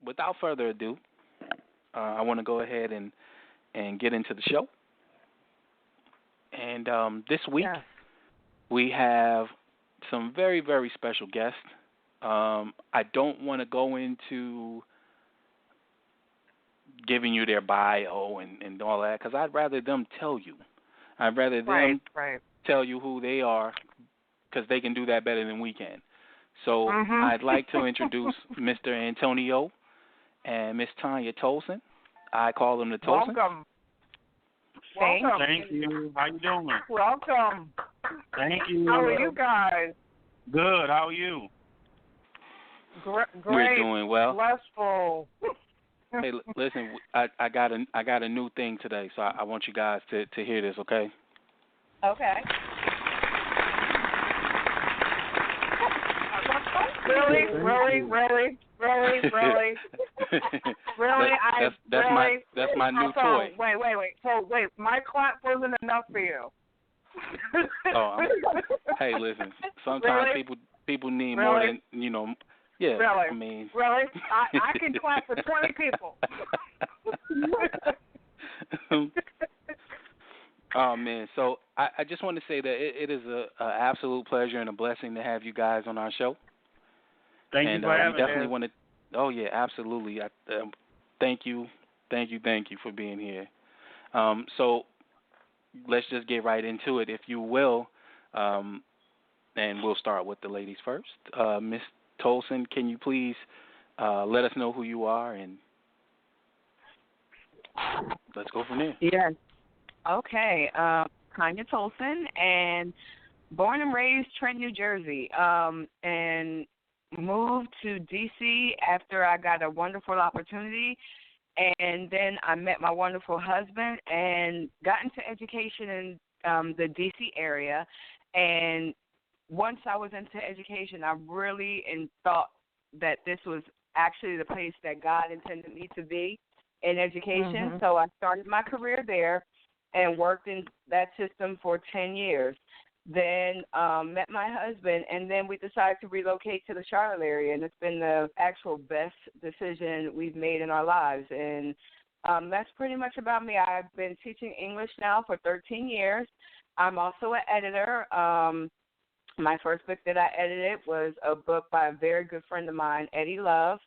without further ado, I want to go ahead and get into the show. And this week Yes. we have some very, very special guests. I don't want to go into giving you their bio and all that because I'd rather them tell you. I'd rather them Right. tell you who they are because they can do that better than we can. So Mhm. I'd like to introduce Mr. Antonio and Miss Tonya Tolson. I call them the Tolsons. Welcome. Welcome. Thank you. How you doing? Welcome. Thank you. How are you guys? Good. How are you? Great. We're doing well. Blissful. Hey, listen, I got a new thing today, so I want you guys to hear this, okay? Okay. Really? That's my new So, toy. Wait. So, my clap wasn't enough for you. Oh, hey, listen. Sometimes people need more than Yeah, Really? I mean, really? I can clap for 20 people. Oh man, so I just want to say that it is a absolute pleasure and a blessing to have you guys on our show. Thank you And for we having definitely me. want to. Oh yeah, absolutely. Thank you for being here. So let's just get right into it, if you will, and we'll start with the ladies first. Miss Tolson, can you please let us know who you are, and let's go from there. Yes. Okay. Tonya Tolson, and born and raised Trent, New Jersey, and moved to D.C. after I got a wonderful opportunity. And then I met my wonderful husband and got into education in the D.C. area. And once I was into education, I really thought that this was actually the place that God intended me to be in education. Mhm. So I started my career there and worked in that system for 10 years. Then met my husband, and then we decided to relocate to the Charlotte area, and it's been the actual best decision we've made in our lives. And that's pretty much about me. I've been teaching English now for 13 years. I'm also an editor. My first book that I edited was a book by a very good friend of mine, Eddie Love,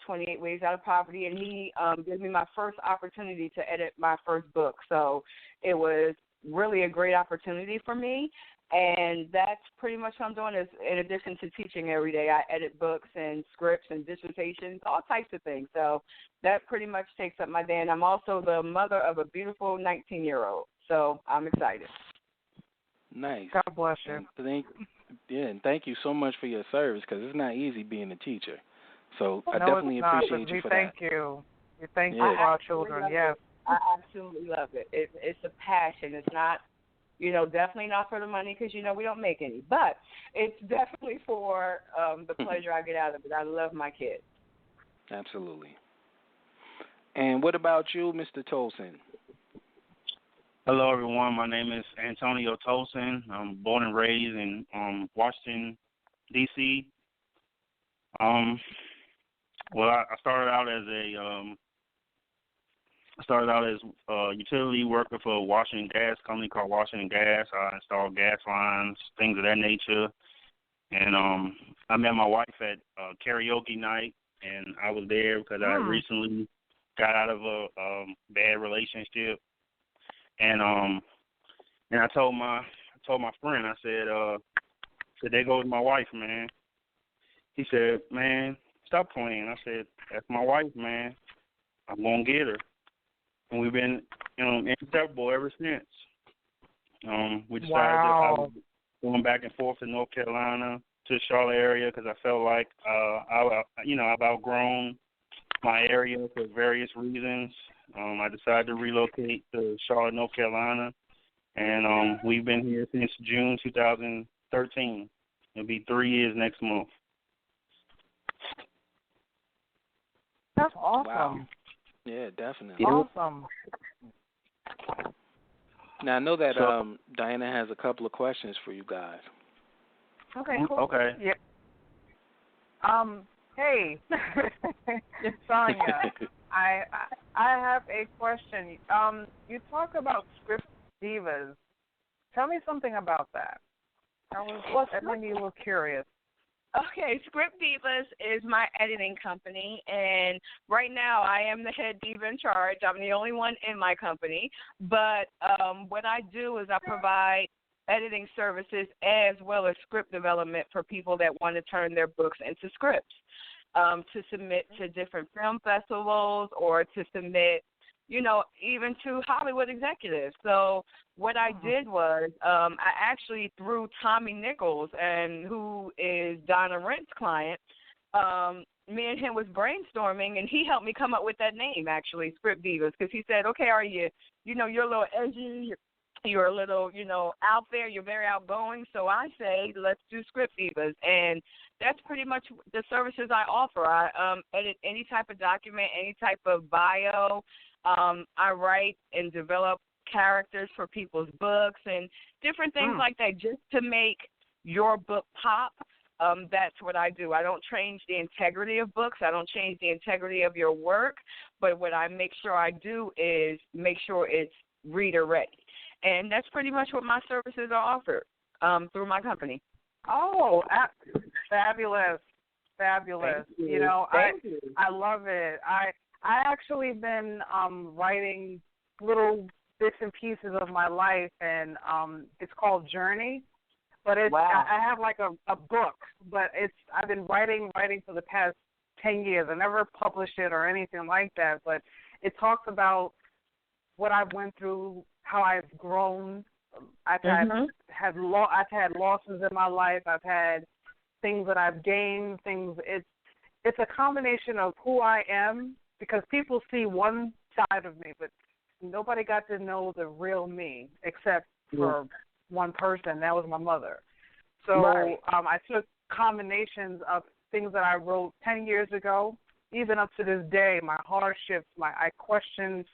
28 Ways Out of Poverty, and he gave me my first opportunity to edit my first book. So it was really a great opportunity for me, and that's pretty much what I'm doing is in addition to teaching every day, I edit books and scripts and dissertations, all types of things. So that pretty much takes up my day, and I'm also the mother of a beautiful 19-year-old, so I'm excited. Nice. God bless you. And thank you so much for your service because it's not easy being a teacher. So I No, definitely it's not, appreciate but you we for thank that. you. We thank you Yeah. for our children, yes. I absolutely love it. It's a passion. It's not, definitely not for the money because, we don't make any. But it's definitely for the pleasure I get out of it. I love my kids. Absolutely. And what about you, Mr. Tolson? Hello, everyone. My name is Antonio Tolson. I'm born and raised in Washington, D.C. Well, I started out as a utility worker for a Washington Gas company called Washington Gas. I installed gas lines, things of that nature. And I met my wife at karaoke night, and I was there because I recently got out of a bad relationship. And I told my friend, I said, there goes my wife, man. He said, man, stop playing. I said, that's my wife, man. I'm gonna get her. And we've been inseparable ever since. We decided that I was going back and forth to North Carolina to the Charlotte area because I felt like I've outgrown my area for various reasons. I decided to relocate to Charlotte, North Carolina, and we've been here since June 2013. It'll be 3 years next month. That's awesome. Wow. Yeah, definitely. Awesome. Now, I know that Diana has a couple of questions for you guys. Okay, cool. Okay. Yeah. Hey, Tonya, I I have a question. You talk about script divas. Tell me something about that. That made me a little curious. Okay, Script Divas is my editing company, and right now I am the head diva in charge. I'm the only one in my company, but what I do is I provide editing services as well as script development for people that want to turn their books into scripts, to submit to different film festivals or to submit, even to Hollywood executives. So what I did was I actually threw Tommy Nichols, and who is Donna Rent's client, me and him was brainstorming, and he helped me come up with that name, actually, Script Divas, because he said, okay, are you, you're a little edgy, you're a little, out there, you're very outgoing, so I say let's do Script Divas, and that's pretty much the services I offer. I edit any type of document, any type of bio. I write and develop characters for people's books and different things like that just to make your book pop. That's what I do. I don't change the integrity of books. I don't change the integrity of your work. But what I make sure I do is make sure it's reader ready. And that's pretty much what my services are offered through my company. Oh, fabulous, fabulous. Thank you. I love it. I actually been writing little bits and pieces of my life, and it's called Journey. But it's I have like a book, but I've been writing for the past 10 years. I never published it or anything like that, but it talks about what I went through, how I've grown. I've had losses in my life. I've had things that I've gained. It's a combination of who I am, because people see one side of me, but nobody got to know the real me except for one person. That was my mother. So I took combinations of things that I wrote 10 years ago, even up to this day, my hardships, I question,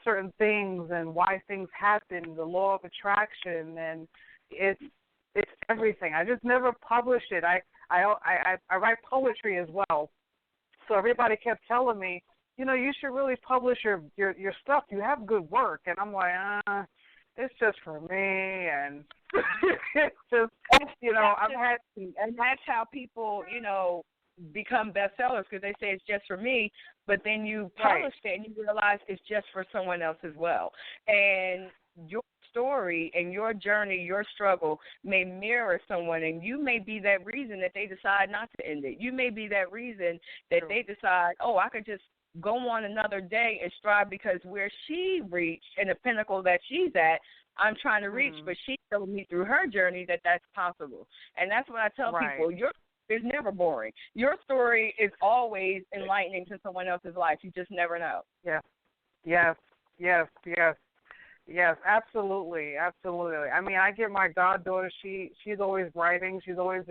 certain things and why things happen, the law of attraction, and it's everything. I just never published it. I write poetry as well. So everybody kept telling me, you should really publish your stuff. You have good work. And I'm like, it's just for me. And it's just, I've had. And that's how people, become bestsellers, because they say it's just for me. But then you publish it and you realize it's just for someone else as well. And your story and your journey, your struggle may mirror someone, and you may be that reason that they decide not to end it. You may be that reason that they decide, I could just go on another day and strive, because where she reached and the pinnacle that she's at, I'm trying to reach, but she showed me through her journey that that's possible. And that's what I tell people. Your story is never boring. Your story is always enlightening to someone else's life. You just never know. Yes, absolutely. I mean, I get my goddaughter, she's always writing. She's always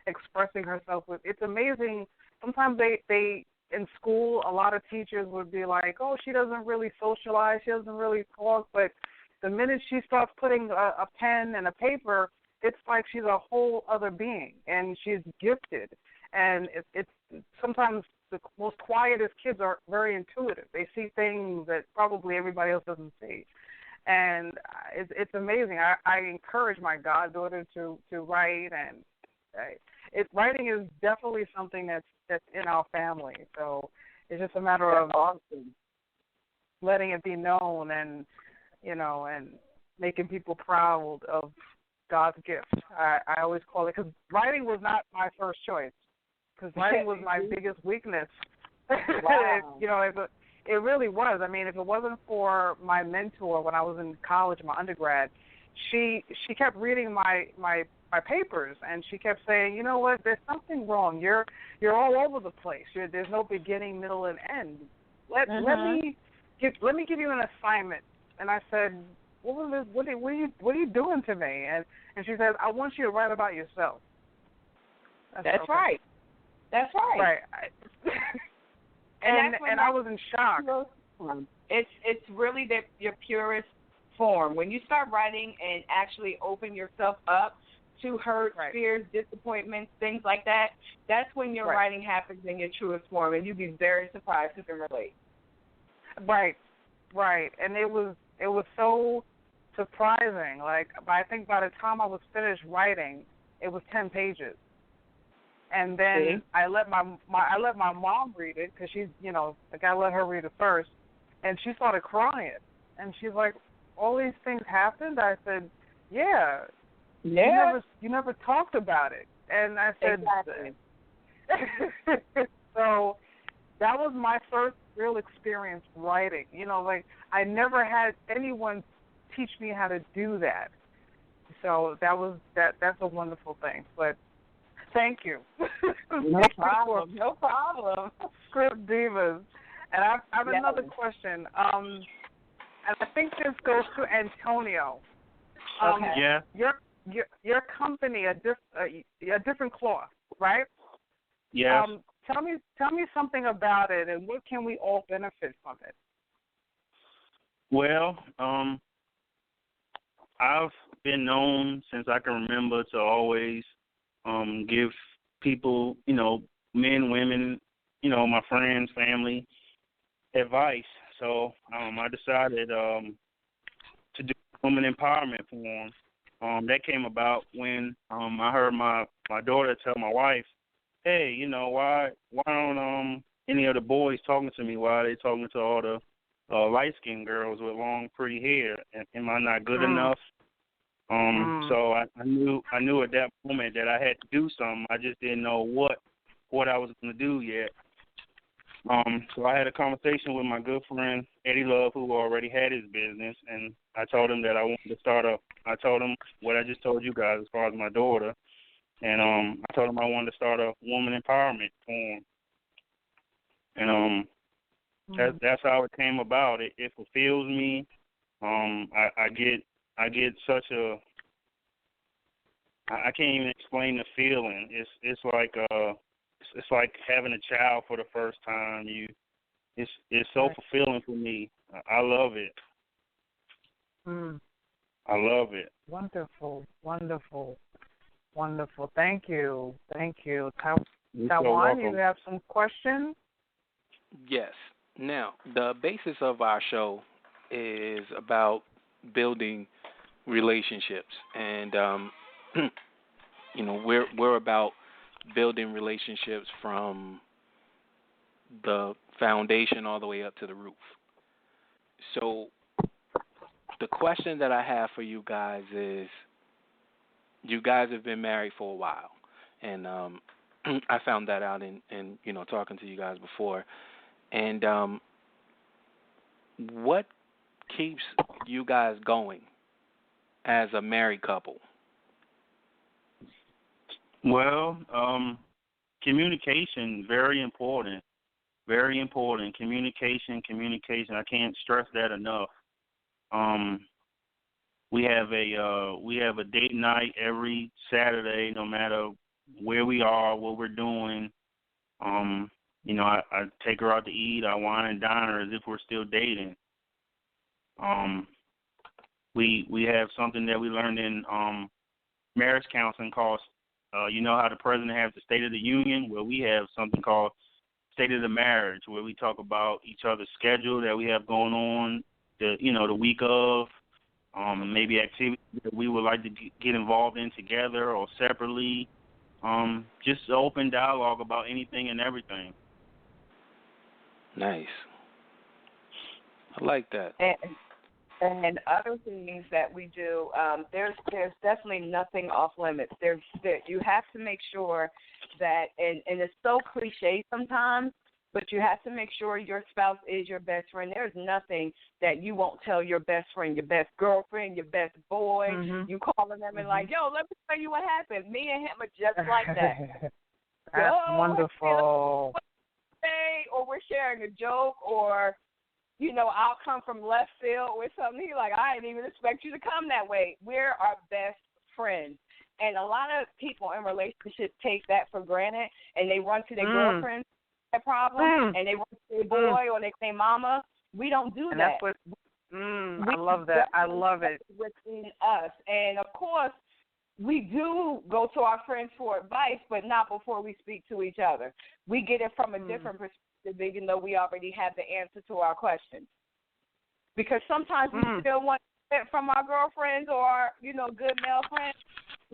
expressing herself. It's amazing. Sometimes they in school, a lot of teachers would be like, oh, she doesn't really socialize, she doesn't really talk, but the minute she starts putting a pen and a paper, it's like she's a whole other being, and she's gifted. And it's sometimes the most quietest kids are very intuitive. They see things that probably everybody else doesn't see. And it's amazing. I encourage my goddaughter to write, and writing is definitely something that's in our family. So it's just a matter of letting it be known, and and making people proud of God's gift. I always call it, because writing was not my first choice, because writing was my biggest weakness. It really was. I mean, if it wasn't for my mentor when I was in college, my undergrad, she kept reading my papers, and she kept saying, you know what, there's something wrong. You're all over the place. There's no beginning, middle, and end. Let me give you an assignment. And I said, what are you doing to me? And she said, I want you to write about yourself. That's right. That's right. Right. And I was in shock. It's really your purest form. When you start writing and actually open yourself up to hurt, fears, disappointments, things like that, that's when your writing happens in your truest form, and you'd be very surprised who can relate. Right. And it was so surprising. Like, I think by the time I was finished writing, it was 10 pages. And then I let my mom read it because she's, like, I let her read it first, and she started crying. And she's like, "All these things happened?" I said, "Yeah. You never talked about it." And I said, exactly. So that was my first real experience writing. Like, I never had anyone teach me how to do that. So that's a wonderful thing. But thank you. No problem. Script divas. And I have another question. And I think this goes to Antonio. Yeah. Your company, a different cloth, right? Yes. Tell me something about it, and what can we all benefit from it? Well, I've been known since I can remember to always give people, men, women, my friends, family, advice. So I decided to do women empowerment forums. That came about when I heard my daughter tell my wife, "Hey, why don't any of the boys talking to me? Why are they talking to all the light-skinned girls with long, pretty hair? Am I not good enough?" So I knew at that moment that I had to do something. I just didn't know what I was going to do yet. So I had a conversation with my good friend Eddie Love, who already had his business, and I told him that I wanted to start I told him what I just told you guys as far as my daughter, and I told him I wanted to start a woman empowerment forum, and that's how it came about. It fulfills me. I get such a I can't even explain the feeling. It's like having a child for the first time. It's so fulfilling for me. I love it. I love it. Wonderful. Thank you. Tawan, you have some questions? Yes. Now, the basis of our show is about building relationships, and we're about building relationships from the foundation all the way up to the roof. So the question that I have for you guys is, you guys have been married for a while, and I found that out in talking to you guys before. And what keeps you guys going as a married couple? Well, communication, very important. Very important. Communication. I can't stress that enough. We have a date night every Saturday, no matter where we are, what we're doing. I take her out to eat. I wine and dine her as if we're still dating. We have something that we learned in marriage counseling called, how the president has the State of the Union? Well, we have something called State of the Marriage, where we talk about each other's schedule that we have going on, the week of, maybe activities that we would like to get involved in together or separately. Just open dialogue about anything and everything. Nice. I like that. And other things that we do, there's definitely nothing off limits. You have to make sure that, and it's so cliche sometimes, but you have to make sure your spouse is your best friend. There's nothing that you won't tell your best friend, your best girlfriend, your best boy. You calling them and like, yo, let me tell you what happened. Me and him are just like that. That's wonderful. Or we're sharing a joke, or I'll come from left field with something. He's like, I didn't even expect you to come that way. We're our best friends. And a lot of people in relationships take that for granted, and they run to their girlfriend that problem, and they run to their boy or their mama. We don't do and that. That's what, I love that. I love it. Within us. And, of course, we do go to our friends for advice, but not before we speak to each other. We get it from a different perspective, even though we already have the answer to our questions. Because sometimes we still want it from our girlfriends or our, good male friends.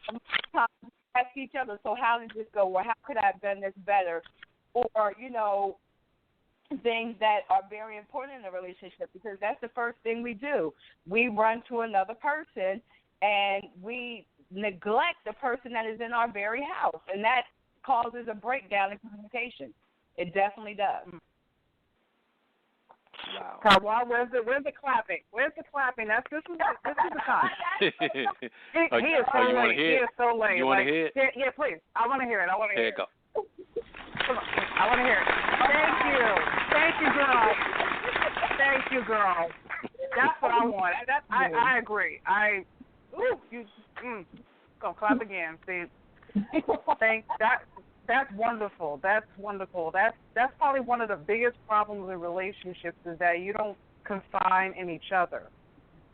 Sometimes we ask each other, so how did this go? Or how could I have done this better? Or, things that are very important in a relationship, because that's the first thing we do. We run to another person and we neglect the person that is in our very house, and that causes a breakdown in communication. It definitely does. Wow. Well, where's the clapping? Where's the clapping? This is the time. He is so late. He is so late. You want to hear it? Yeah, please. I want to hear it. Here it go. Come on. I want to hear it. Thank you, girl. Thank you, girl. That's what I want. I agree. Go clap again. See, that's wonderful. That's wonderful. That's probably one of the biggest problems in relationships is that you don't confide in each other.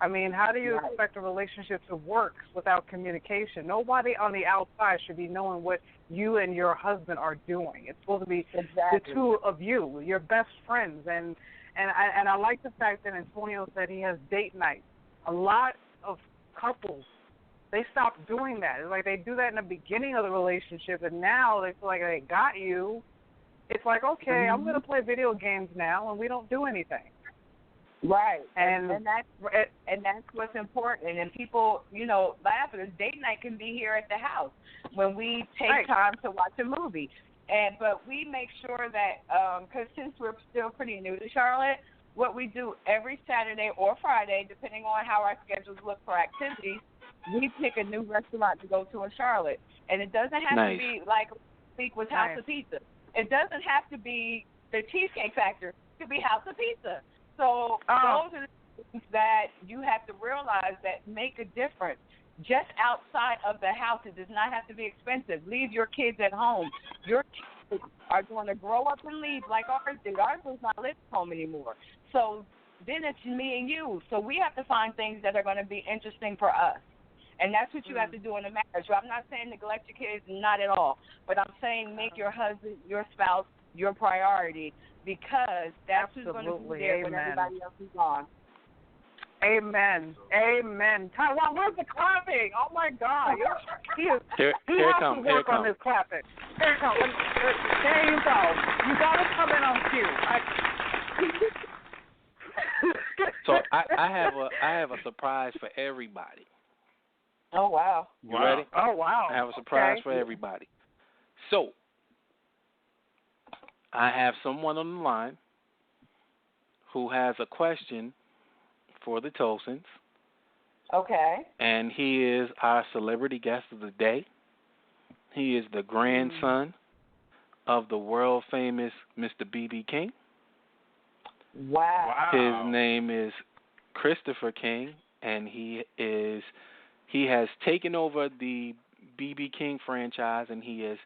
I mean, how do you expect a relationship to work without communication? Nobody on the outside should be knowing what you and your husband are doing. It's supposed to be the two of you, your best friends. And I like the fact that Antonio said he has date nights. A lot of couples, they stop doing that. It's like they do that in the beginning of the relationship, and now they feel like they got you. It's like, okay, I'm going to play video games now, and we don't do anything. Right, and that's what's important. And people, laugh at us. Date night can be here at the house when we take time to watch a movie. But we make sure that, because since we're still pretty new to Charlotte, what we do every Saturday or Friday, depending on how our schedules look for activities, we pick a new restaurant to go to in Charlotte. And it doesn't have to be like week was House of Pizza. It doesn't have to be the Cheesecake Factory. It could be House of Pizza. So those are the things that you have to realize that make a difference. Just outside of the house, it does not have to be expensive. Leave your kids at home. Your kids are going to grow up and leave like ours did. Ours does not live at home anymore. So then it's me and you. So we have to find things that are going to be interesting for us. And that's what you have to do in a marriage. So I'm not saying neglect your kids, not at all. But I'm saying make your husband, your spouse, your priority, because that's who's going to be there when everybody else is gone. Amen. Taiwan, where's the clapping? Oh, my God. He has to work on this clapping. Here it comes. There you go. You got to come in on cue. So I have a surprise for everybody. Oh, wow. You ready? Oh, wow. I have a surprise for everybody. So I have someone on the line who has a question for the Tolsons. Okay. And he is our celebrity guest of the day. He is the grandson of the world famous Mr. B.B. King. Wow. His name is Christopher King, and he has taken over the B.B. King franchise, and he has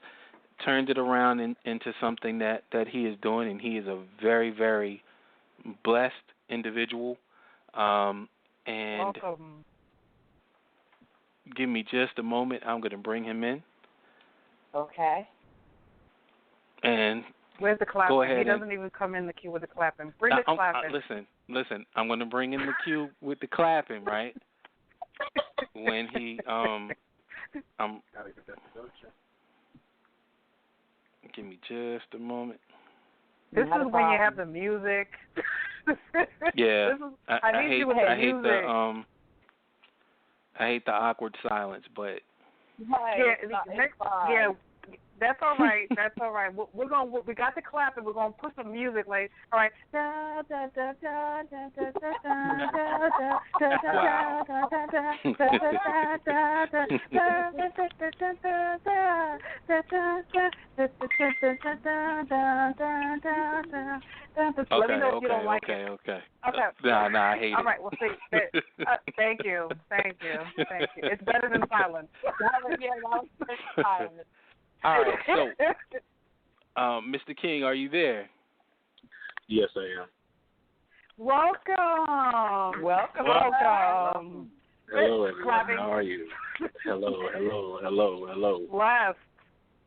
turned it around into something that he is doing, and he is a very, very blessed individual. And welcome. Give me just a moment. I'm going to bring him in. Okay. And where's the clapping? Go ahead. He doesn't even come in the queue with the clapping. Bring the clapping. Listen. I'm going to bring in the queue with the clapping, right? When he give me just a moment. This is when you have the music. Yeah. I need you with the music. I hate the awkward silence, but yeah, that's all right. That's all right. We got the clap, and we're gonna put some music. Like, all right. Okay. Nah, I hate it. All right. Well, see. Thank you. It's better than silence. Silence. All right, so, Mr. King, are you there? Yes, I am. Welcome. Hello, everyone. How are you? Hello.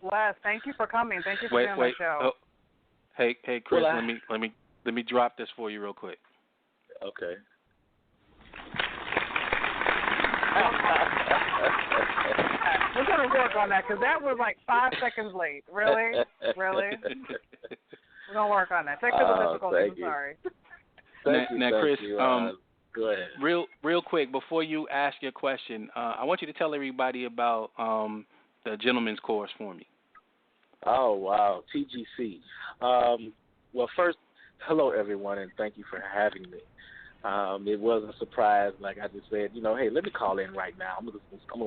Les, thank you for coming. Thank you for doing the show. Oh, hey, Chris, Well, let me drop this for you real quick. Okay. We're going to work on that because that was like 5 seconds late. Really? We're going to work on that. Technical difficulties, I'm sorry. Now, Chris, go ahead. Real quick, before you ask your question, I want you to tell everybody about the gentleman's course for me. Oh, wow. TGC. Well, first, hello, everyone, and thank you for having me. It was a surprise, like I just said, hey, let me call in right now. I'm going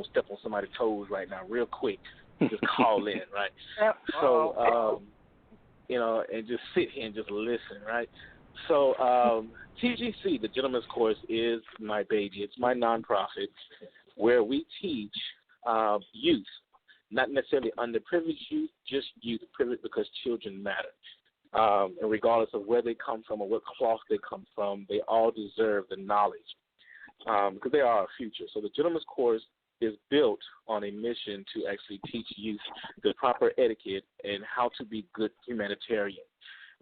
to step on somebody's toes right now real quick. Just call in, right? Yep. So, and just sit here and just listen, right? So, TGC, the Gentleman's Course, is my baby. It's my nonprofit where we teach youth, not necessarily underprivileged youth, just youth, privileged because children matter. And regardless of where they come from or what cloth they come from, they all deserve the knowledge because they are our future. So the Gentleman's Course is built on a mission to actually teach youth the proper etiquette and how to be good humanitarians.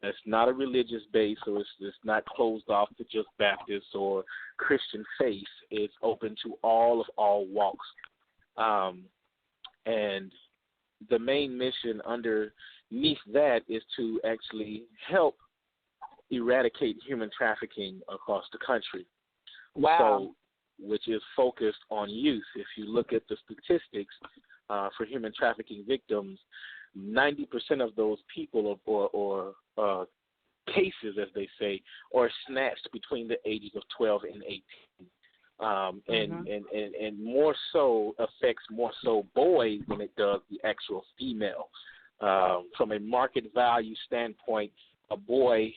It's not a religious base, so it's not closed off to just Baptists or Christian faith. It's open to all walks. And the main mission underneath that is to actually help eradicate human trafficking across the country. Wow. So, which is focused on youth. If you look at the statistics for human trafficking victims, 90% of those people or cases, as they say, are snatched between the ages of 12 and 18. And more so affects more so boys than it does the actual female. From a market value standpoint, a boy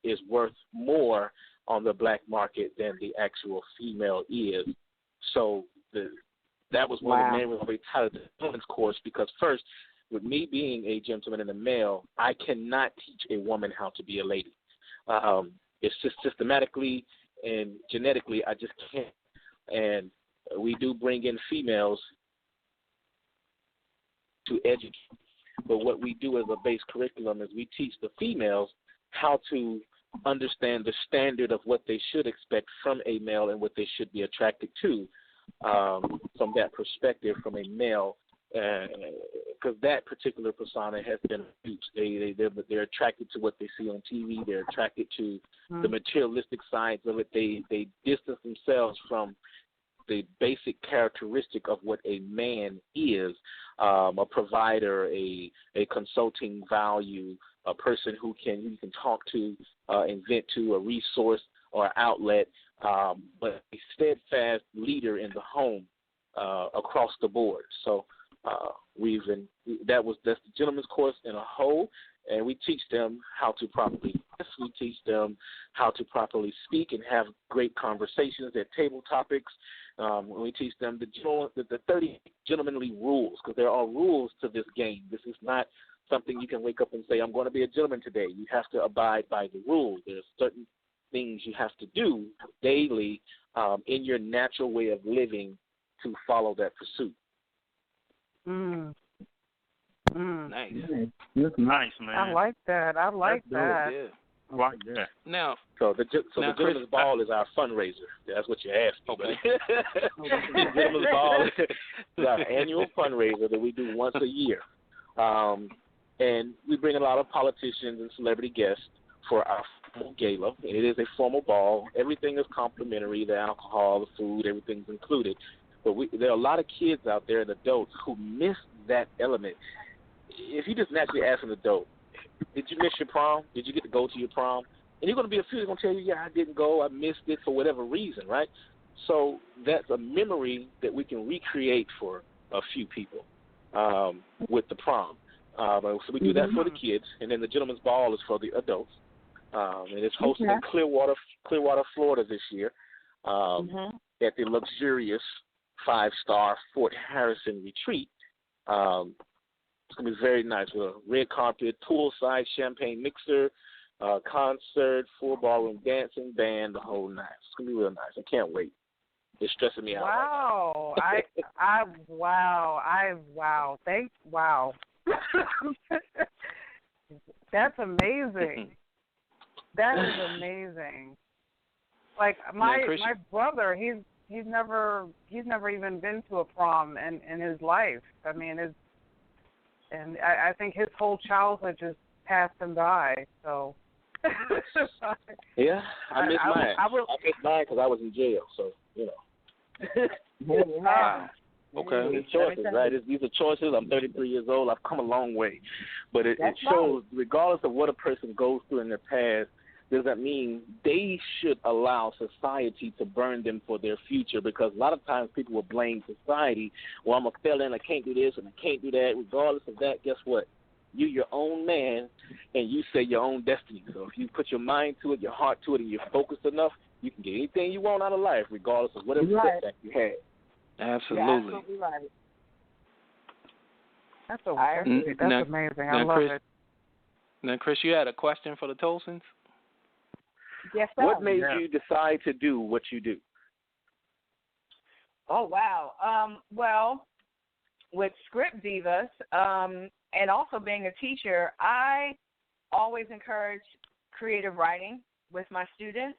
is worth more on the black market than the actual female is. So that was one of the main reasons we titled the women's course, because first, with me being a gentleman and a male, I cannot teach a woman how to be a lady. It's just systematically and genetically, I just can't. And we do bring in females to educate. But what we do as a base curriculum is we teach the females how to understand the standard of what they should expect from a male and what they should be attracted to from that perspective from a male, because that particular persona has been abused. They're attracted to what they see on TV. They're attracted to the materialistic sides of it. They distance themselves from the basic characteristic of what a man is, a provider, a consulting value, a person who you can talk to, invent to, a resource or outlet, but a steadfast leader in the home across the board. So that's the Gentleman's Course in a whole, and we teach them how to properly dress. We teach them how to properly speak and have great conversations at table topics. We teach them the 30 gentlemanly rules, because there are rules to this game. This is not something you can wake up and say, I'm going to be a gentleman today. You have to abide by the rules. There's certain things you have to do daily in your natural way of living to follow that pursuit. Nice. That's nice, man. I like that. I like that. Yeah. I like that. Now, the Gentleman's Ball is our fundraiser. That's what you asked me. Okay. The Gentleman's Ball is our annual fundraiser that we do once a year. And we bring a lot of politicians and celebrity guests for our formal gala. And it is a formal ball. Everything is complimentary. The alcohol, the food, everything's included. But there are a lot of kids out there and adults who miss that element. If you just naturally ask an adult, did you miss your prom? Did you get to go to your prom? And you're going to be a few that's going to tell you, yeah, I didn't go. I missed it for whatever reason, right? So that's a memory that we can recreate for a few people with the prom. So we do that for the kids, and then the Gentleman's Ball is for the adults. And it's hosted in Clearwater, Florida this year at the luxurious 5-star Fort Harrison Retreat. It's going to be very nice with a red carpet, poolside champagne mixer, concert, full ballroom dancing, band, the whole night. It's going to be real nice. I can't wait. It's stressing me out. Wow. Right Wow. Thanks. Wow. That's amazing. That is amazing. Like my brother, he's never even been to a prom in his life. I mean, I think his whole childhood just passed him by. So. Yeah, I miss mine. I miss mine because I was in jail. So Wow. Okay. It's choices, right? These are choices. I'm 33 years old. I've come a long way, but it shows, regardless of what a person goes through in their past, does that mean they should allow society to burn them for their future? Because a lot of times people will blame society. Well, I'm a felon, I can't do this and I can't do that. Regardless of that, guess what? You're your own man, and you set your own destiny. So if you put your mind to it, your heart to it, and you're focused enough, you can get anything you want out of life, regardless of whatever setback you had. Absolutely. You're absolutely right. That's amazing. I love it. Now, Chris, you had a question for the Tolsons? Yes, sir. What made you decide to do what you do? Oh, wow. Well, with Script Divas, and also being a teacher, I always encourage creative writing with my students.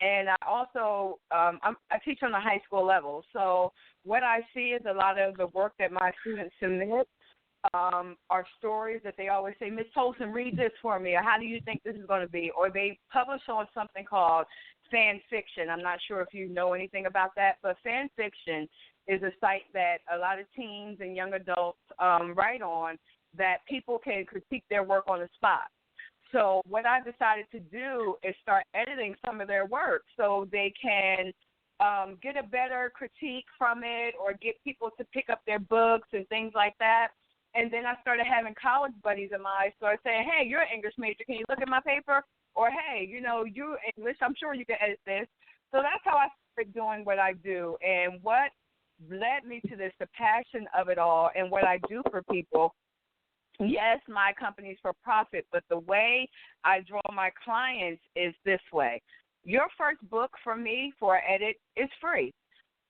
And I also, I teach on the high school level. So what I see is a lot of the work that my students submit are stories that they always say, Miss Tolson, read this for me, or how do you think this is going to be? Or they publish on something called fan fiction. I'm not sure if you know anything about that, but fan fiction is a site that a lot of teens and young adults write on that people can critique their work on the spot. So what I decided to do is start editing some of their work so they can get a better critique from it or get people to pick up their books and things like that. And then I started having college buddies of mine start saying, hey, you're an English major. Can you look at my paper? Or, hey, you're English. I'm sure you can edit this. So that's how I started doing what I do. And what led me to this, the passion of it all and what I do for people. Yes, my company's for profit, but the way I draw my clients is this way. Your first book from me for an edit is free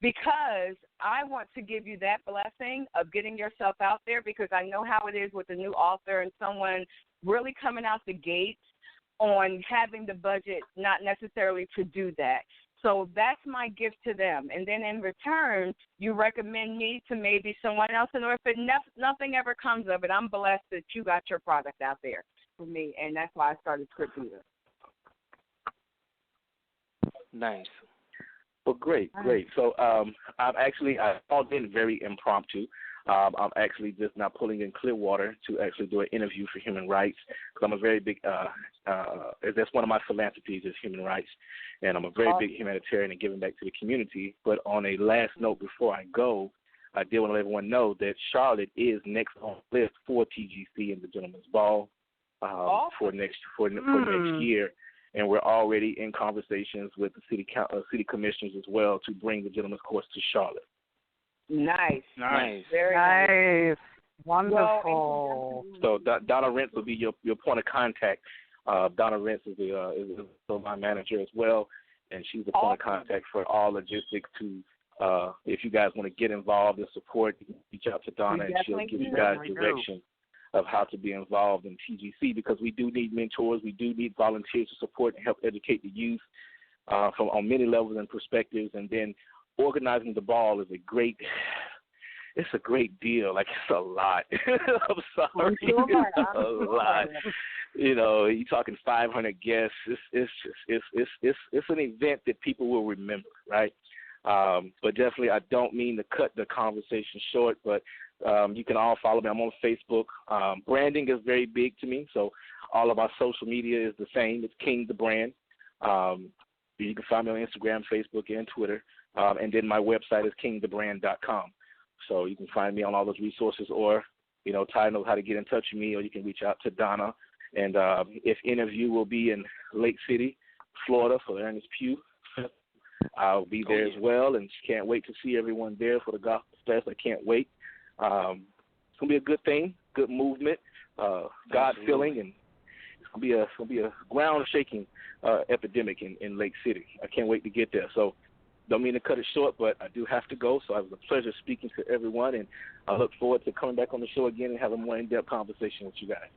because I want to give you that blessing of getting yourself out there because I know how it is with a new author and someone really coming out the gates on having the budget not necessarily to do that. So that's my gift to them. And then in return, you recommend me to maybe someone else. And if nothing ever comes of it, I'm blessed that you got your product out there for me. And that's why I started Script Divas. Nice. Well, great. So I called in very impromptu. I'm actually just now pulling in Clearwater to actually do an interview for human rights because I'm a very big, that's one of my philanthropies is human rights, and I'm a very big humanitarian and giving back to the community. But on a last note before I go, I did want to let everyone know that Charlotte is next on the list for TGC and the Gentleman's Ball for next year. And we're already in conversations with the city commissioners as well to bring the Gentleman's Course to Charlotte. Nice. Very nice. Wonderful. So Donna Rentz will be your point of contact. Donna Rentz is my manager as well, and she's the point of contact for all logistics to if you guys want to get involved and support, you can reach out to Donna and she'll give you guys direction of how to be involved in TGC because we do need mentors, we do need volunteers to support and help educate the youth from on many levels and perspectives, and then organizing the ball is a great deal. Like it's a lot. I'm sorry, it's a lot. You're talking 500 guests. It's an event that people will remember, right? But definitely, I don't mean to cut the conversation short, but you can all follow me. I'm on Facebook. Branding is very big to me, so all of our social media is the same. It's King the Brand. You can find me on Instagram, Facebook, and Twitter. And then my website is kingthebrand.com. So you can find me on all those resources, or, Ty knows how to get in touch with me, or you can reach out to Donna. And if any of you will be in Lake City, Florida for the Ernest Pugh, I'll be there as well, and can't wait to see everyone there for the Gospel Fest. I can't wait. It's going to be a good thing, good movement, God-filling, and it's going to be a ground-shaking epidemic in Lake City. I can't wait to get there. So don't mean to cut it short, but I do have to go. So it was a pleasure speaking to everyone, and I look forward to coming back on the show again and having a more in-depth conversation with you guys.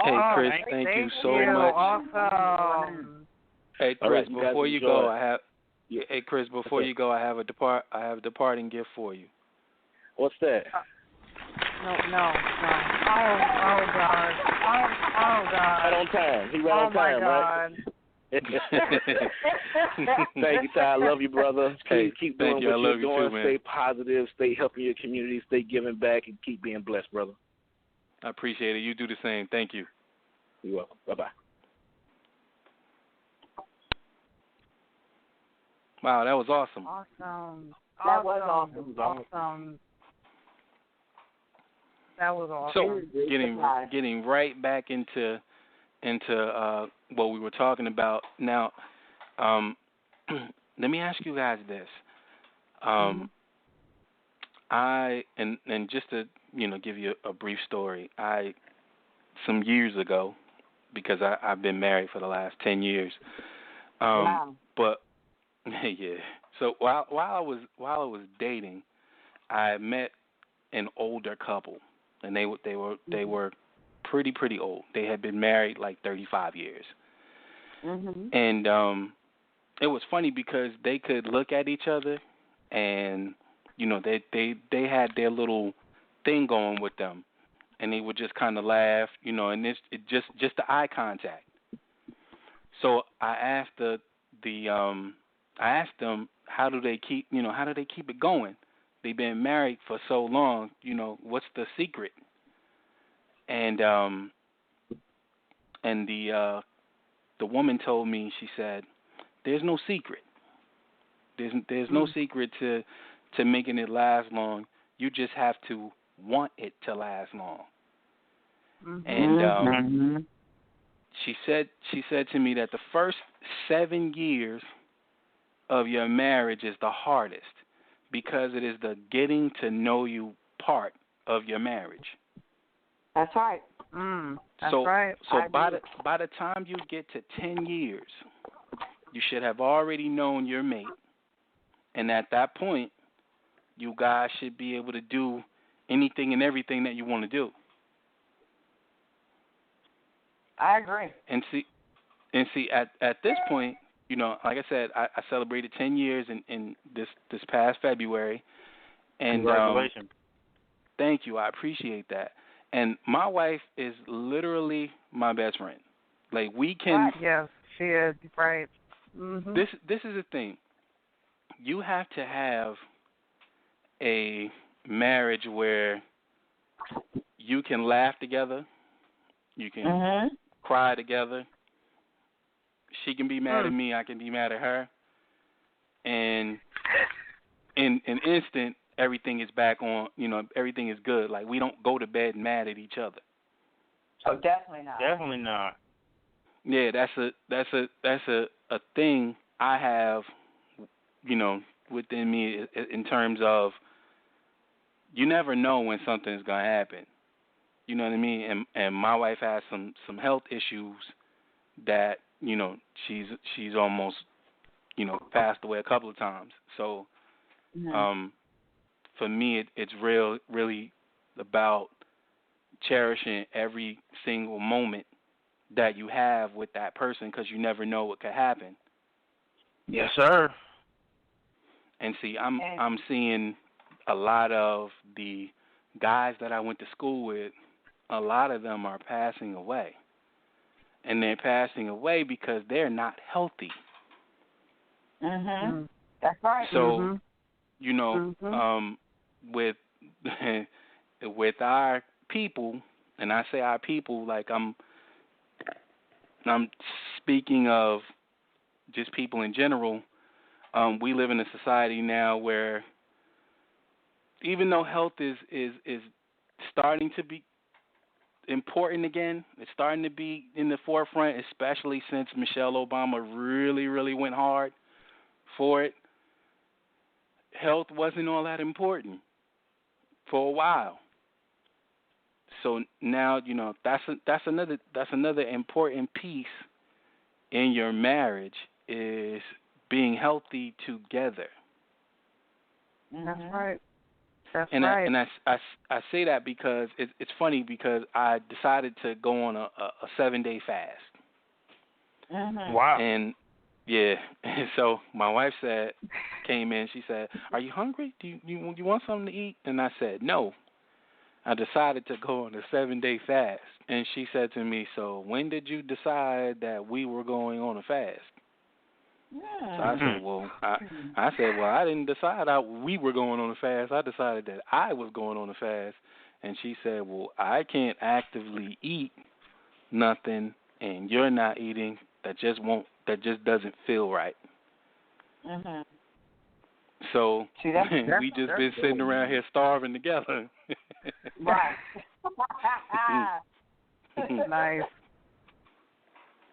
Hey, Chris, thank you so much. Awesome. Hey, Chris, right, before you enjoy. go, Hey, Chris, before you go, I have a departing gift for you. What's that? No. Oh God. Oh God. Right on time. He right on time, right? Thank you, Ty. I love you, brother. Keep doing what you're doing. Too, stay positive. Stay helping your community. Stay giving back, and keep being blessed, brother. I appreciate it. You do the same. Thank you. You're welcome. Bye-bye. Wow, that was awesome. That was awesome. That was awesome. So getting right back into what we were talking about. Now, let me ask you guys this. I just to give you a brief story. Some years ago, because I've been married for the last 10 years. Wow. But yeah. So while I was dating, I met an older couple, and they were pretty old. They had been married like 35 years. And it was funny because they could look at each other, and they had their little thing going with them, and they would just kind of laugh, and it just the eye contact. So I asked I asked them, how do they keep it going? They've been married for so long, what's the secret? And the woman told me, she said, there's no secret. There's no secret to making it last long. You just have to want it to last long. And she said to me that the first 7 years of your marriage is the hardest, because it is the getting to know you part of your marriage. That's right. That's right. So by the time you get to 10 years, you should have already known your mate, and at that point, you guys should be able to do anything and everything that you want to do. I agree. And see, at this point, like I said, I celebrated 10 years in this past February, and congratulations. Thank you. I appreciate that. And my wife is literally my best friend. Like, we can. Yes, she is. Right. This is the thing. You have to have a marriage where you can laugh together, you can cry together. She can be mad at me, I can be mad at her, and in an instant, everything is back on. Everything is good. Like, we don't go to bed mad at each other. Oh, definitely not. Definitely not. Yeah, that's a thing I have, within me, in terms of, you never know when something's gonna happen. You know what I mean? And my wife has some health issues that, she's almost, passed away a couple of times. So, for me, it's really about cherishing every single moment that you have with that person, because you never know what could happen. Yes, sir. And see, I'm seeing a lot of the guys that I went to school with. A lot of them are passing away, and they're passing away because they're not healthy. That's right. So, with with our people, and I say our people like I'm speaking of just people in general. We live in a society now where, even though health is starting to be important again, it's starting to be in the forefront, especially since Michelle Obama really went hard for it. Health wasn't all that important for a while. So now, that's another important piece in your marriage, is being healthy together. That's right. That's and right. I say that because it's funny because I decided to go on a 7-day fast. Wow. And yeah, so my wife came in. She said, "Are you hungry? Do you want something to eat?" And I said, "No." I decided to go on a 7-day fast, and she said to me, "So when did you decide that we were going on a fast?" So I said, "Well, I didn't decide we were going on a fast. I decided that I was going on a fast." And she said, "Well, I can't actively eat nothing, and you're not eating. That just doesn't feel right." So we just been sitting around here starving together. Right. Nice.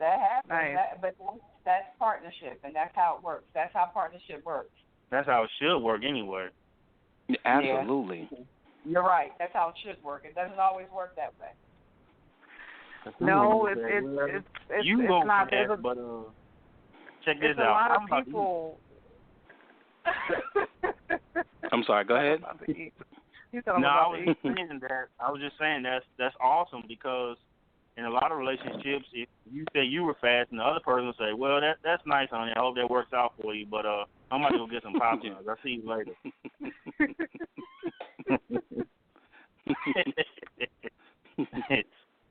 That happens. Nice. But that's partnership, and that's how it works. That's how partnership works. That's how it should work anyway. Yeah, absolutely. Yeah. You're right. That's how it should work. It doesn't always work that way. No, it's not. Fast, but check this out. out. A lot of people. I'm sorry. Go ahead. I was just saying that's awesome because in a lot of relationships, if you say you were fast and the other person will say, "Well, that's nice, honey. I hope that works out for you, but I'm about to go get some popcorn. I'll see you later."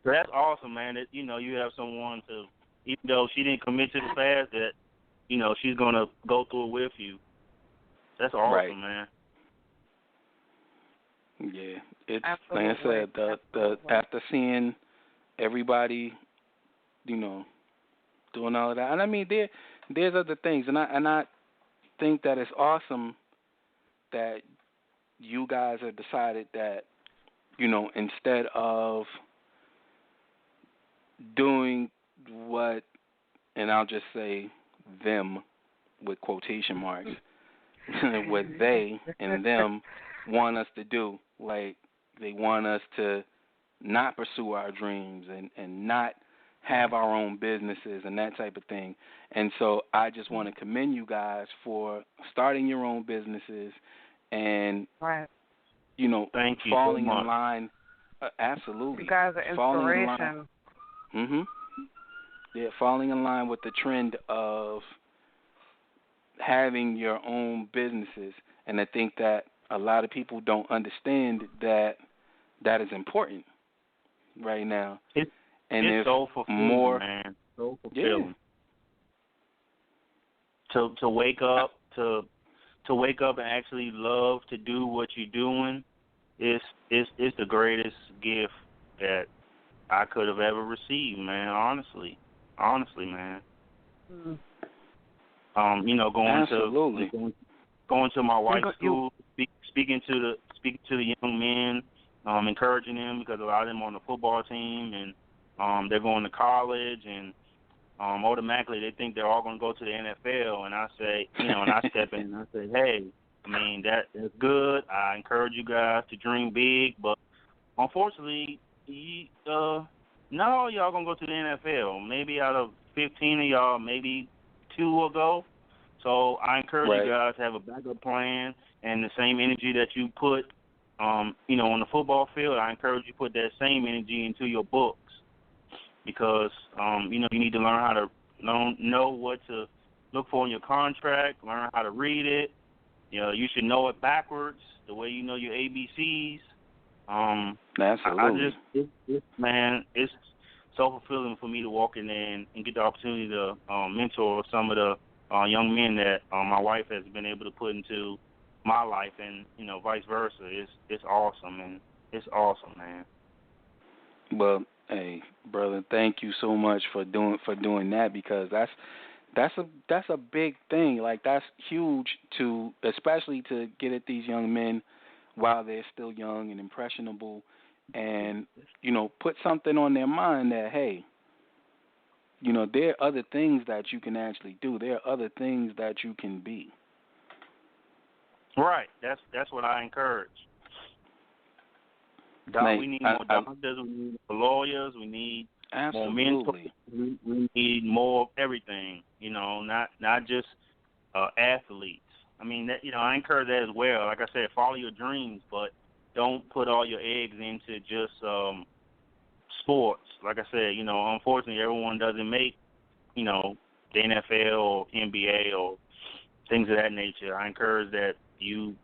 So that's awesome, man. That you have someone to, even though she didn't commit to the fast, that she's gonna go through it with you. That's awesome, right. man. Yeah, it's absolutely. like I said, the after seeing everybody, doing all of that, and I mean there's other things, and I think that it's awesome that you guys have decided that instead of doing what, and I'll just say them with quotation marks, what they and them want us to do. Like they want us to not pursue our dreams and not have our own businesses and that type of thing. And so I just want to commend you guys for starting your own businesses and, right. Thank you falling so much. in line. Absolutely. You guys are inspiration. Yeah, falling in line with the trend of having your own businesses. And I think that a lot of people don't understand that is important right now. It's so fulfilling, man. So fulfilling. Yeah. To wake up and actually love to do what you're doing is the greatest gift that I could have ever received, man. Honestly, man. Going to my wife's school, speaking to the young men, encouraging them because a lot of them are on the football team and they're going to college and automatically they think they're all going to go to the NFL. And I say, and I step in and I say, hey, I mean that's good. I encourage you guys to dream big, but unfortunately, not all y'all gonna go to the NFL. Maybe out of 15 of y'all, maybe 2 will go. So I encourage you guys to have a backup plan and the same energy that you put, on the football field. I encourage you to put that same energy into your books because, you need to learn how to know what to look for in your contract, learn how to read it. You should know it backwards, the way you know your ABCs. Absolutely. It's so fulfilling for me to walk in there and get the opportunity to mentor some of the young men that my wife has been able to put into my life, and vice versa. It's awesome, and it's awesome, man. Well, hey, brother, thank you so much for doing that because that's a big thing. Like that's huge especially to get at these young men while they're still young and impressionable, and put something on their mind that hey, there are other things that you can actually do. There are other things that you can be. Right. That's what I encourage. We need more doctors. We need more lawyers. We need more mentors. We need more of everything. Not just athletes. I mean, that, I encourage that as well. Like I said, follow your dreams, but don't put all your eggs into just sports. Like I said, unfortunately, everyone doesn't make, the NFL or NBA or things of that nature. I encourage that you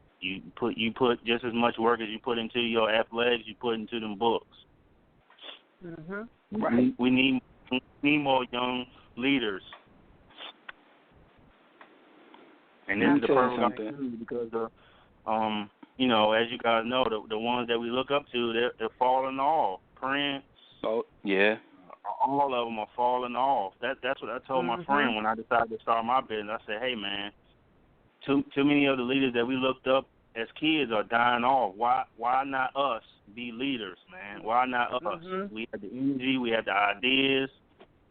put just as much work as you put into your athletics, you put into them books. Mhm. Right. We need more young leaders. And this is the perfect opportunity because as you guys know, the ones that we look up to, they're falling off. Prince. Oh yeah. All of them are falling off. That's what I told my friend when I decided to start my business. I said, hey man, too many of the leaders that we looked up as kids are dying off. Why not us be leaders, man? Why not us? We have the energy, we have the ideas.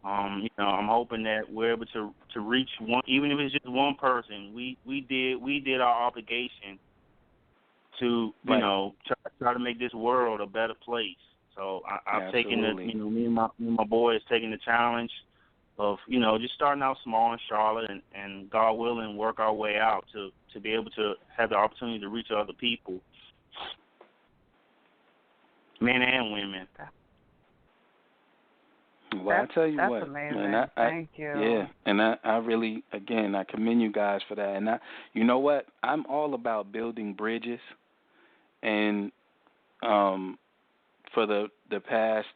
I'm hoping that we're able to reach one, even if it's just one person. We did our obligation to try to make this world a better place. So I've taken the me and my boys taking the challenge of just starting out small in Charlotte and God willing work our way out to be able to have the opportunity to reach other people, men and women. Well, I tell you that's what, amazing. man, Thank you. Yeah, and I really, again, I commend you guys for that. And you know what? I'm all about building bridges, and for the past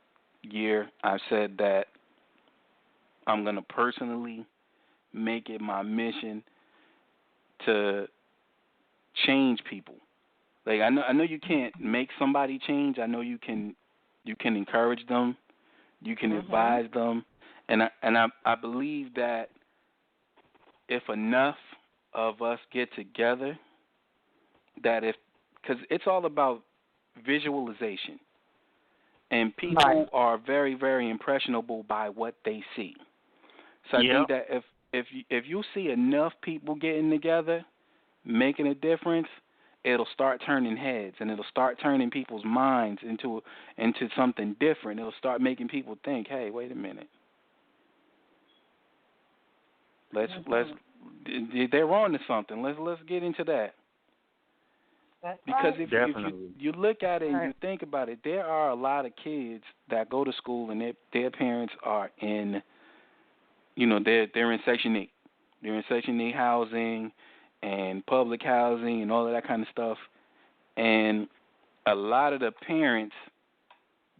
year, I've said that I'm going to personally make it my mission to change people. Like I know you can't make somebody change. I know you can encourage them. You can advise them, and I believe that if enough of us get together, because it's all about visualization, and people are very, very impressionable by what they see. So I think that if you see enough people getting together, making a difference, it'll start turning heads, and it'll start turning people's minds into something different. It'll start making people think, hey, wait a minute. Let's they're on to something. Let's get into that. Because if you look at it and you think about it, there are a lot of kids that go to school and their parents are in, they're in Section 8. They're in Section 8 housing and public housing and all of that kind of stuff. And a lot of the parents,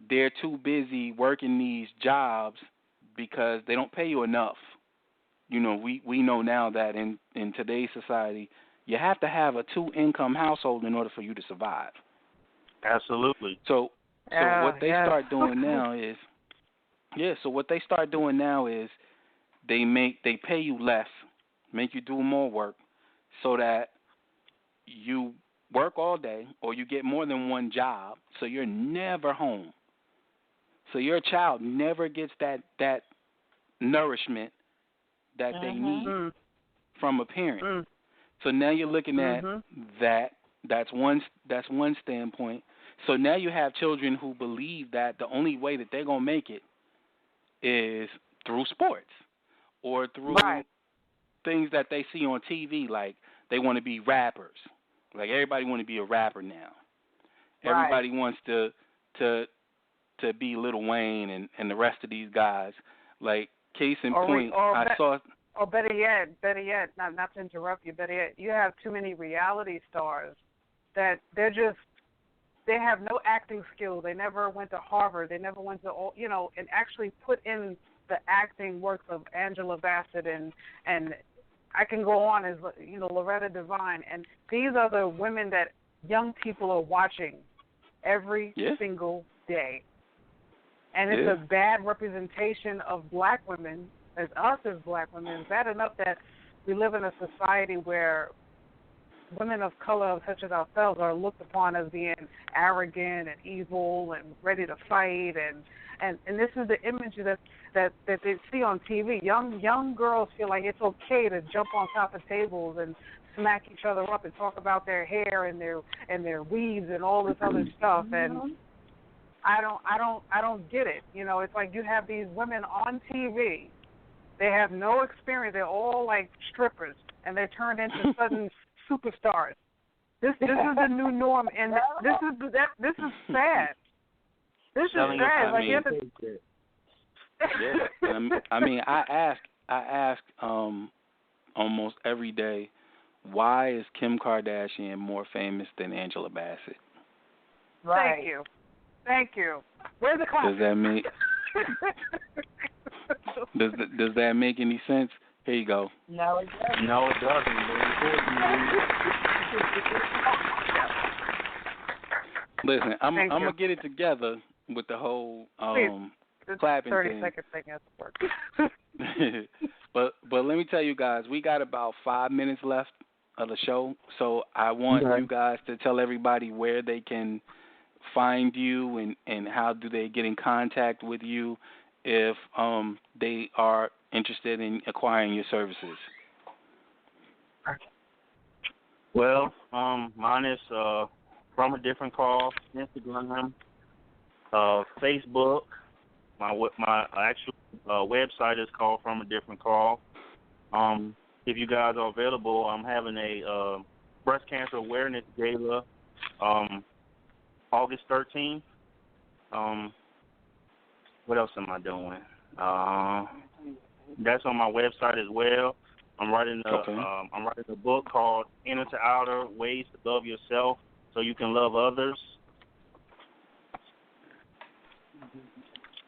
they're too busy working these jobs because they don't pay you enough. We know now that in today's society, you have to have a 2-income household in order for you to survive. Absolutely. So what they start doing now is, they pay you less, make you do more work, so that you work all day or you get more than one job, so you're never home. So your child never gets that nourishment that they need from a parent. So now you're looking at that. That's one standpoint. So now you have children who believe that the only way that they're going to make it is through sports or through things that they see on TV, like they want to be rappers. Like everybody want to be a rapper now. Everybody wants to be Lil Wayne and the rest of these guys. Like case in point, I saw. Or better yet, not to interrupt you, better yet, you have too many reality stars that they have no acting skill. They never went to Harvard. They never went to, and actually put in the acting works of Angela Bassett and I can go on as, Loretta Devine. And these are the women that young people are watching every single day. And it's a bad representation of black women, as us as black women. It's bad enough that we live in a society where women of color, such as ourselves, are looked upon as being arrogant and evil and ready to fight. And this is the image that they see on TV. Young girls feel like it's okay to jump on top of tables and smack each other up and talk about their hair and their weaves and all this other stuff. And I don't get it. It's like you have these women on TV. They have no experience. They're all like strippers. and they turn into sudden superstars. This is the new norm, and this is sad. This is sad. Like I mean, I ask almost every day, why is Kim Kardashian more famous than Angela Bassett? Right. Thank you. Where's the clap? Does that make does that make any sense? Here you go. No, it doesn't. No, it doesn't. Listen, I'm gonna get it together with the whole clapping 30-second thing has to work. but let me tell you guys, we got about 5 minutes left of the show, so I want you guys to tell everybody where they can find you and how do they get in contact with you if they are interested in acquiring your services. Well, mine is From a Different Call, Instagram, Facebook. My actual website is called From a Different Call. If you guys are available, I'm having a breast cancer awareness gala August 13th. What else am I doing? That's on my website as well. I'm writing a book called Inner to Outer: Ways to Love Yourself So You Can Love Others.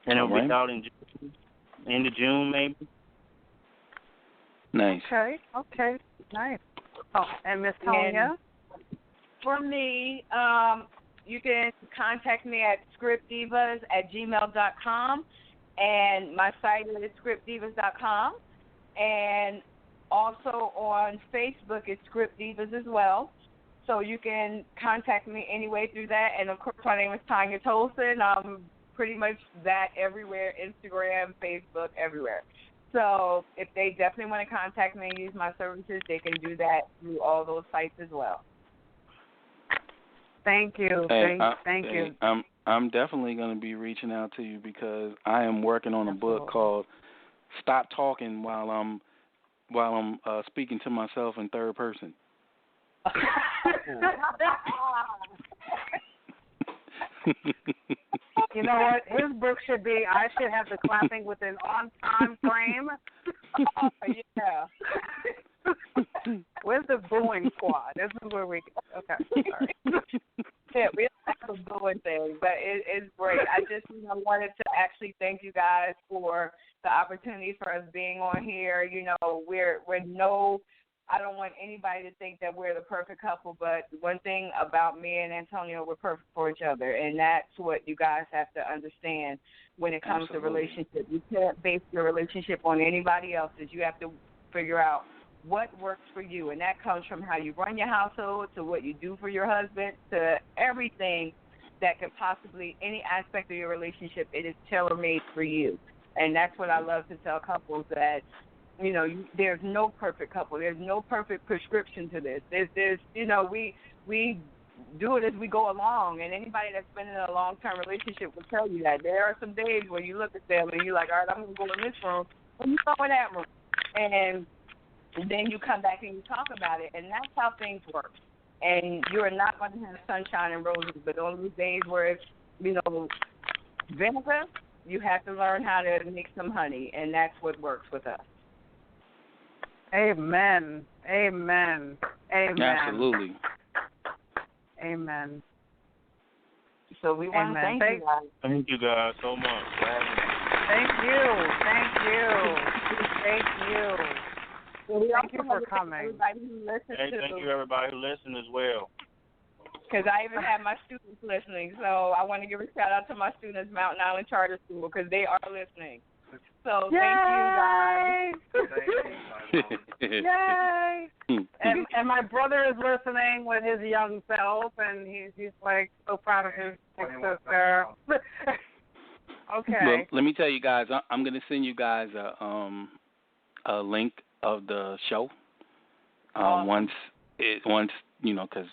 And it'll be out in June, end of June, maybe. Nice. Okay, nice. Oh, and Miss Tonya? For me, you can contact me at scriptdivas@gmail.com, and my site is scriptdivas.com, and also on Facebook it's Script Divas as well. So you can contact me anyway through that, and of course my name is Tonya Tolson. I'm pretty much that everywhere, Instagram, Facebook, everywhere. So if they definitely want to contact me and use my services, they can do that through all those sites as well. Thank you. Hey, thank you. I'm definitely going to be reaching out to you because I am working on a book called "Stop Talking While I'm Speaking to Myself in Third Person." You know what? His book should be, I should have the clapping within on-time frame. Yeah. Where's the booing squad? This is where we go. Okay, sorry. Yeah, we don't have a booing thing, but it's great. I just wanted to actually thank you guys for the opportunity for us being on here. You know, I don't want anybody to think that we're the perfect couple, but one thing about me and Antonio, we're perfect for each other, and that's what you guys have to understand when it comes to relationship. You can't base your relationship on anybody else's. You have to figure out what works for you, and that comes from how you run your household to what you do for your husband to everything that could possibly, any aspect of your relationship, it is tailor-made for you. And that's what I love to tell couples, that you know, there's no perfect couple. There's no perfect prescription to this. There's you know, we do it as we go along, and anybody that's been in a long-term relationship will tell you that. There are some days where you look at them and you're like, all right, I'm going to go in this room, and you go in that room. And then you come back and you talk about it, and that's how things work. And you're not going to have sunshine and roses, but on those days where it's, you know, vinegar, you have to learn how to make some honey, and that's what works with us. Amen. Absolutely. Amen. So we want to thank you guys. Thank you guys so much. Thank you. Thank you for coming. Thank you everybody who listened as well. Because I even have my students listening, so I want to give a shout out to my students, Mountain Island Charter School, because they are listening. So thank you guys. Yay! And my brother is listening with his young self, and he's like so proud of his sister. Okay. Well, let me tell you guys, I'm going to send you guys a link of the show once you know, because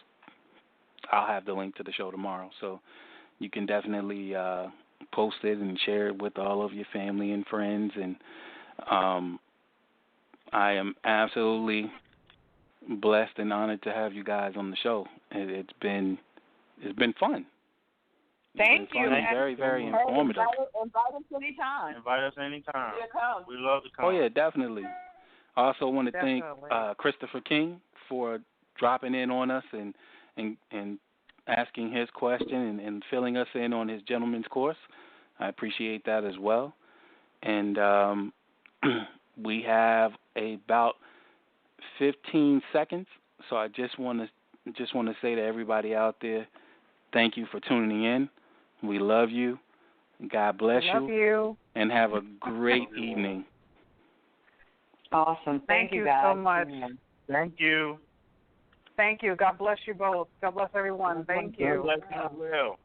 I'll have the link to the show tomorrow, so you can definitely post it and share it with all of your family and friends. And I am absolutely blessed and honored to have you guys on the show. It's been fun. Thank you. And very, very informative. Invite us anytime. Invite us anytime. Yeah, come. We love to come. Oh, yeah, definitely. I also want to thank Definitely. Christopher King for dropping in on us and asking his question and filling us in on his gentleman's course. I appreciate that as well. And we have about 15 seconds, so I just want to say to everybody out there, thank you for tuning in. We love you. God bless you. Love you. And have a great evening. Awesome. Thank you guys. so much. Thank you. Thank you. God bless you both. God bless everyone. Thank you. God bless you as well.